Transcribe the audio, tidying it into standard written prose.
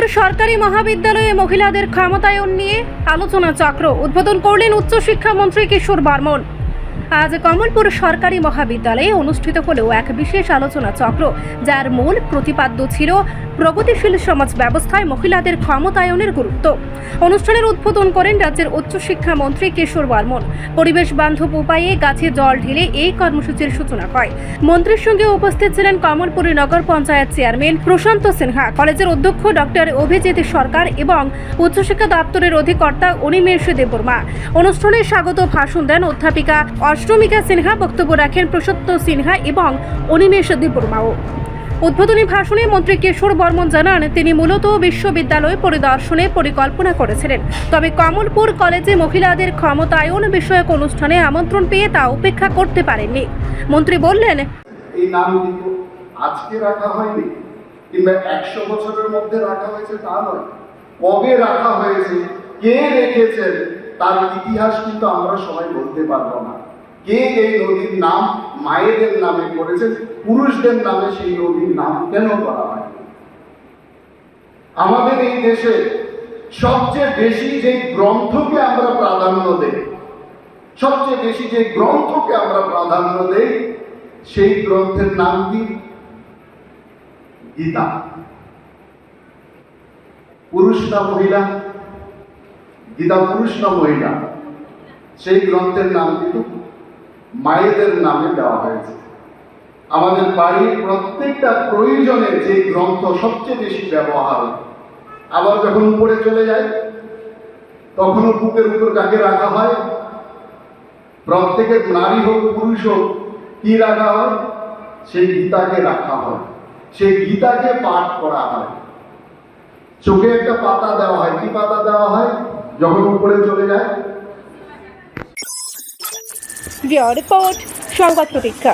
সরকারি মহাবিদ্যালয়ে মহিলাদের ক্ষমতায়ন নিয়ে আলোচনা চক্র উদ্বোধন করলেন উচ্চশিক্ষামন্ত্রী কিশোর বর্মন। আজ কমলপুর সরকারি মহাবিদ্যালয়ে অনুষ্ঠিত হলো এক বিশেষ আলোচনা চক্র, যার মূল প্রতিপাদ্য ছিল প্রগতিশীল সমাজ ব্যবস্থায় মহিলাদের ক্ষমতায়নের গুরুত্ব। অনুষ্ঠানের উদ্বোধন করেন রাজ্যের উচ্চশিক্ষামন্ত্রী কিশোর বর্মন। পরিবেশ বান্ধব উপায়ে গাছে জল ঢেলে এই কর্মসূচির সূচনা হয়। মন্ত্রীর সঙ্গে উপস্থিত ছিলেন কমলপুর নগর পঞ্চায়েত চেয়ারম্যান প্রশান্ত সিনহা, কলেজের অধ্যক্ষ ডক্টর অভিজিৎ সরকার এবং উচ্চশিক্ষা দপ্তরের অধিকর্তা অনিমেষ দেববর্মা। অনুষ্ঠানে স্বাগত ভাষণ দেন অধ্যাপিকা অষ্টমিকা সিনহা, বক্তব্য রাখেন প্রশান্ত সিনহা এবং অনিমেষ দেববর্মাও। উদ্বোধনী ভাষণে মন্ত্রী কিশোর বর্মন জানান, তিনি মূলত বিশ্ববিদ্যালয় পরিদর্শনে পরিকল্পনা করেছিলেন, তবে কমলপুর কলেজে মহিলাদের ক্ষমতায়ন বিষয়ক অনুষ্ঠানে আমন্ত্রণ পেয়ে তা উপেক্ষা করতে পারেননি। মন্ত্রী বললেন, এই নাম কিন্তু আজকে রাখা হয়নি কিংবা 100 বছরের মধ্যে রাখা হয়েছে তা নয়, কবে রাখা হয়েছে, কে রেখেছেন তার ইতিহাস কিন্তু আমরা সবাই বলতে পারবো না। কে এই নদীর নাম মায়েদের নামে করেছেন, পুরুষদের নামে সেই নদীর নাম কেন করা হয়? আমাদের এই দেশে সবচেয়ে বেশি যে গ্রন্থকে আমরা প্রাধান্য দেই, সবচেয়ে বেশি যে গ্রন্থকে আমরা প্রাধান্য দেই, সেই গ্রন্থের নাম কি? গীতা। পুরুষ না মহিলা? গীতা পুরুষ না মহিলা? সেই গ্রন্থের নাম কিন্তু মায়েদের নামে দেওয়া হয়েছে। আমাদের বাড়ির প্রত্যেকটা প্রয়োজনে যে গ্রন্থ সবচেয়ে বেশি ব্যবহার হয়, আবার যখন উপরে চলে যায় তখনও বুকের উপর কাকে রাখা হয়? প্রত্যেকের নারী হোক পুরুষ হোক, কি রাখা হয়? সেই গীতাকে রাখা হয়, সেই গীতাকে পাঠ করা হয়। চোখে একটা পাতা দেওয়া হয়, কি পাতা দেওয়া হয় যখন উপরে চলে যায়? রিপোর্ট সংবাদ প্রতীক্ষা।